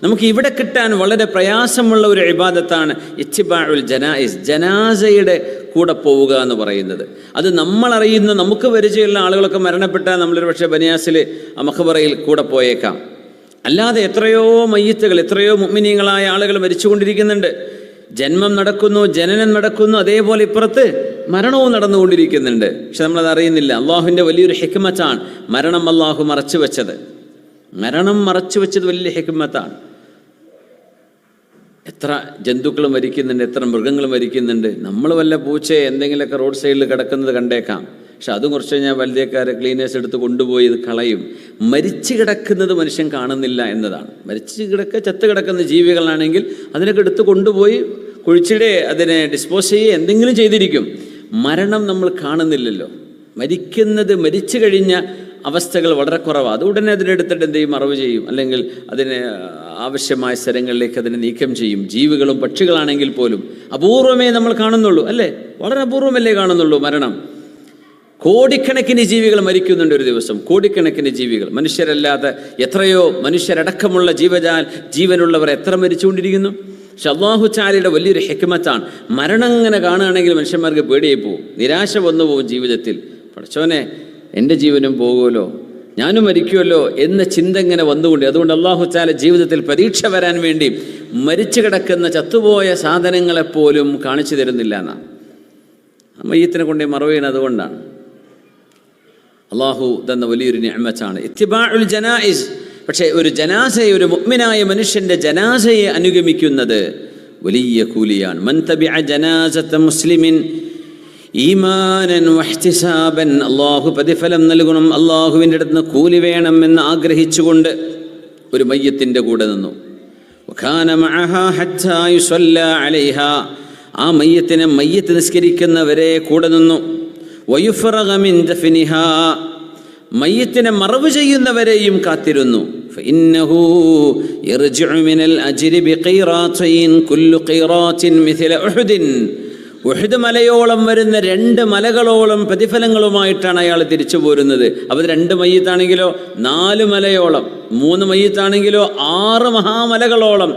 നമുക്ക് ഇവിടെ കിട്ടാൻ വളരെ പ്രയാസമുള്ള ഒരു ഇബാദത്താണ് ഇത്തിബാഉൽ ജനായിസ്, ജനാസയുടെ കൂടെ പോവുക എന്ന് പറയുന്നത്. അത് നമ്മളറിയുന്ന നമുക്ക് പരിചയമുള്ള ആളുകളൊക്കെ മരണപ്പെട്ടാൽ നമ്മളൊരു പക്ഷേ ബനിയാസിൽ മഖബറയിൽ കൂടെ പോയേക്കാം. അല്ലാതെ എത്രയോ മയ്യിത്തുകൾ, എത്രയോ മുഅ്മിനീങ്ങളായ ആളുകൾ മരിച്ചുകൊണ്ടിരിക്കുന്നുണ്ട്. ജന്മം നടക്കുന്നു, ജനനം നടക്കുന്നു, അതേപോലെ ഇപ്പുറത്ത് മരണവും നടന്നുകൊണ്ടിരിക്കുന്നുണ്ട്. പക്ഷെ നമ്മളത് അറിയുന്നില്ല. അള്ളാഹുവിൻ്റെ വലിയൊരു ഹിക്മത്താണ് മരണം അള്ളാഹു മറച്ചു വെച്ചത്. മരണം മറച്ചു വെച്ചത് വലിയ ഹിക്മത്താണ്. എത്ര ജന്തുക്കൾ മരിക്കുന്നുണ്ട്, എത്ര മൃഗങ്ങൾ മരിക്കുന്നുണ്ട്. നമ്മൾ വല്ല പൂച്ചയെ എന്തെങ്കിലുമൊക്കെ റോഡ് സൈഡിൽ കിടക്കുന്നത് കണ്ടേക്കാം. പക്ഷെ അതും കുറച്ച് കഴിഞ്ഞാൽ വലുതേക്കാരെ ക്ലീനേഴ്സ് എടുത്ത് കൊണ്ടുപോയി ഇത് കളയും. മരിച്ചു കിടക്കുന്നത് മനുഷ്യൻ കാണുന്നില്ല എന്നതാണ്. മരിച്ചു ചത്ത് കിടക്കുന്ന ജീവികളാണെങ്കിൽ അതിനൊക്കെ എടുത്ത് കൊണ്ടുപോയി കുഴിച്ചിടെ അതിനെ ഡിസ്പോസ് ചെയ്യുക എന്തെങ്കിലും ചെയ്തിരിക്കും. മരണം നമ്മൾ കാണുന്നില്ലല്ലോ. മരിച്ചു കഴിഞ്ഞ അവസ്ഥകൾ വളരെ കുറവാണ്. അത് ഉടനെ അതിനെടുത്തിട്ട് എന്ത് ചെയ്യും? മറവ് ചെയ്യും, അല്ലെങ്കിൽ അതിന് ആവശ്യമായ സ്ഥലങ്ങളിലേക്ക് അതിനെ നീക്കം ചെയ്യും. ജീവികളും പക്ഷികളാണെങ്കിൽ പോലും അപൂർവമേ നമ്മൾ കാണുന്നുള്ളൂ, അല്ലേ? വളരെ അപൂർവമല്ലേ കാണുന്നുള്ളൂ മരണം. കോടിക്കണക്കിന് ജീവികൾ മരിക്കുന്നുണ്ട് ഒരു ദിവസം, കോടിക്കണക്കിന് ജീവികൾ. മനുഷ്യരല്ലാതെ എത്രയോ മനുഷ്യരടക്കമുള്ള ജീവനുള്ളവർ എത്ര മരിച്ചുകൊണ്ടിരിക്കുന്നു. പക്ഷെ അല്ലാഹു തആലയുടെ വലിയൊരു ഹിക്മത്താണ്. മരണം ഇങ്ങനെ കാണുകയാണെങ്കിൽ മനുഷ്യന്മാർക്ക് പേടിയായി പോകും, നിരാശ വന്നു പോകും ജീവിതത്തിൽ. പടച്ചോനെ, എൻ്റെ ജീവനും പോകുമല്ലോ, ഞാനും മരിക്കുമല്ലോ എന്ന ചിന്ത ഇങ്ങനെ വന്നുകൊണ്ട്. അതുകൊണ്ട് അല്ലാഹു തആല ജീവിതത്തിൽ പരീക്ഷ വരാൻ വേണ്ടി മരിച്ചു കിടക്കുന്ന ചത്തുപോയ സാധനങ്ങളെപ്പോലും കാണിച്ചു തരുന്നില്ല എന്നാണ്. മയ്യത്തിനെ കൊണ്ടേ മറവ് ചെയ്യുന്നത് അതുകൊണ്ടാണ്. അള്ളാഹു തന്ന വലിയൊരു നിഅമത്താണ് ഇത്തിബാഉൽ ജനായിസ്. പക്ഷേ ഒരു ജനാസയെ, ഒരു മുഅ്മിനായ മനുഷ്യൻ്റെ ജനാസയെ അനുഗമിക്കുന്നത് വലിയ കൂലിയാണ്. മൻ തബിഅ ജനാസത മുസ്ലിമിൻ ഈമാനൻ വഹ്തിസാബൻ, അള്ളാഹു പ്രതിഫലം നൽകണം, അള്ളാഹുവിൻ്റെ അടുത്ത് നിന്ന് കൂലി വേണം എന്ന് ആഗ്രഹിച്ചുകൊണ്ട് ഒരു മയ്യത്തിൻ്റെ കൂടെ നിന്നു. വകാന മഅഹാ ഹത്താ യുസല്ലാ അലൈഹാ, ആ മയ്യത്തിനെ മയ്യത്ത് നിസ്കരിക്കുന്നവരെ കൂടെ നിന്നു. വയുഫറഗ മിൻ ദഫ്നിഹാ, മയ്യത്തിനെ മറവ് ചെയ്യുന്നവരെയും കാത്തിരുന്നു. ഫഇന്നഹു യർജിഉ മിനൽ അജ്രി ബിഖീറാതൈൻ കുല്ലു ഖീറാത്തിൻ മിസ്ല ഉഹുദിൻ, ഉഹുദ് മലയോളം വരുന്ന 2 മലകളോളം പ്രതിഫലങ്ങളുമായിട്ടാണ് അയാൾ തിരിച്ചു പോരുന്നത്. അപ്പോൾ 2 മയ്യത്താണെങ്കിലോ 4 മലയോളം, 3 മയ്യത്താണെങ്കിലോ 6 മഹാമലകളോളം.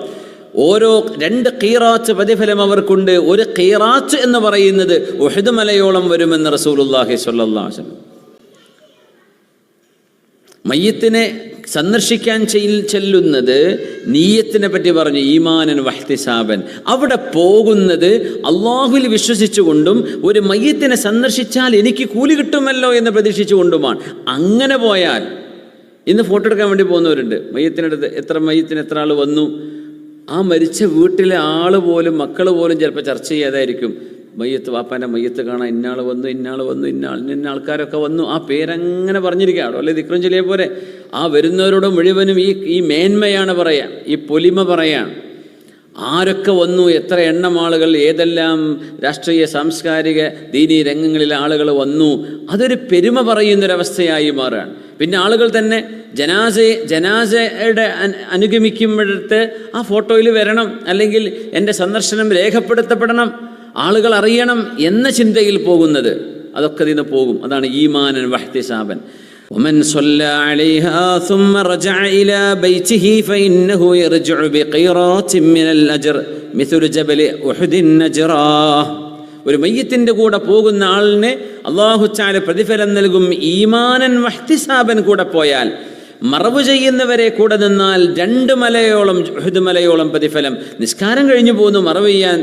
ഓരോ 2 ഖീറാത്ത് പ്രതിഫലം അവർക്കുണ്ട്. ഒരു ഖീറാത്ത് എന്ന് പറയുന്നത് ഉഹുദ് മലയോളം വരുമെന്ന് റസൂലുള്ളാഹി സ്വല്ലല്ലാഹു അലൈഹി വസല്ലം. മയ്യത്തിനെ സന്ദർശിക്കാൻ ചെല്ലുന്നത് നീയത്തിനെ പറ്റി പറഞ്ഞു, ഈമാനൻ വഹ്തിസാബൻ. അവിടെ പോകുന്നത് അള്ളാഹുവിൽ വിശ്വസിച്ചുകൊണ്ടും ഒരു മയ്യത്തിനെ സന്ദർശിച്ചാൽ എനിക്ക് കൂലി കിട്ടുമല്ലോ എന്ന് പ്രതീക്ഷിച്ചുകൊണ്ടുമാണ്. അങ്ങനെ പോയാൽ, ഇന്ന് ഫോട്ടോ എടുക്കാൻ വേണ്ടി പോകുന്നവരുണ്ട്. മയ്യത്തിനടുത്ത് മയ്യത്തിന് എത്ര ആൾ വന്നു, ആ മരിച്ച വീട്ടിലെ ആൾ പോലും, മക്കൾ പോലും ചിലപ്പോൾ ചർച്ച ചെയ്യാതായിരിക്കും. മയ്യത്ത്, വാപ്പാൻ്റെ മയ്യത്ത് കാണാൻ ഇന്നാൾ വന്നു, ഇന്ന ആൾക്കാരൊക്കെ വന്നു, ആ പേരങ്ങനെ പറഞ്ഞിരിക്കുകയാണോ, അല്ലെ ദിക്റും ചൊല്ലിയ പോലെ. ആ വരുന്നവരോട് മുഴുവനും ഈ മേന്മയാണ് പറയാം, ഈ പൊലിമ പറയാം. ആരൊക്കെ വന്നു, എത്ര എണ്ണം ആളുകൾ, ഏതെല്ലാം രാഷ്ട്രീയ സാംസ്കാരിക ദീനീ രംഗങ്ങളിലെ ആളുകൾ വന്നു, അതൊരു പെരുമ പറയുന്നൊരവസ്ഥയായി മാറുകയാണ്. പിന്നെ ആളുകൾ തന്നെ ജനാസയുടെ അനുഗമിക്കുമ്പോഴത്തെ ആ ഫോട്ടോയിൽ വരണം, അല്ലെങ്കിൽ എൻ്റെ സന്ദർശനം രേഖപ്പെടുത്തപ്പെടണം, ആളുകൾ അറിയണം എന്ന ചിന്തയിൽ പോകുന്നത്, അതൊക്കെ ഇതിന് പോകും. അതാണ് ഈമാനൻ വഹ്തിസാബൻ. ومن صلى عليها ثم رجع إلى بيته فإنه يرجع بقيرات من الأجر مثل جبل أحد نجرا. ഒരു മയ്യത്തിൻ്റെ കൂടെ പോകുന്ന ആളിനെ അല്ലാഹു തആല പ്രതിഫലം നൽകും. ഈമാനൻ വഹ്തിസാബൻ കൂടെ പോയാൽ, മറവ് ചെയ്യുന്നവരെ കൂടെ നിന്നാൽ 2 മലയോളം, ഉഹുദ് മലയോളം പ്രതിഫലം. നിസ്കാരം കഴിഞ്ഞു പോകുന്നു, മറവ് ചെയ്യാൻ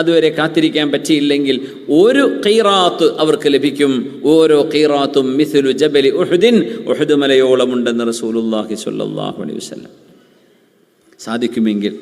അതുവരെ കാത്തിരിക്കാൻ പറ്റിയില്ലെങ്കിൽ 1 ഖീറാത്ത് അവർക്ക് ലഭിക്കും. ഓരോ ഖീറാത്തും മിസ്ലു ജബലി ഉഹുദിൻ, ഉഹുദ് മലയോളം ഉണ്ടെന്ന് റസൂലുള്ളാഹി സ്വല്ലല്ലാഹു അലൈഹി വസല്ലം. സാധിക്കുമെങ്കിൽ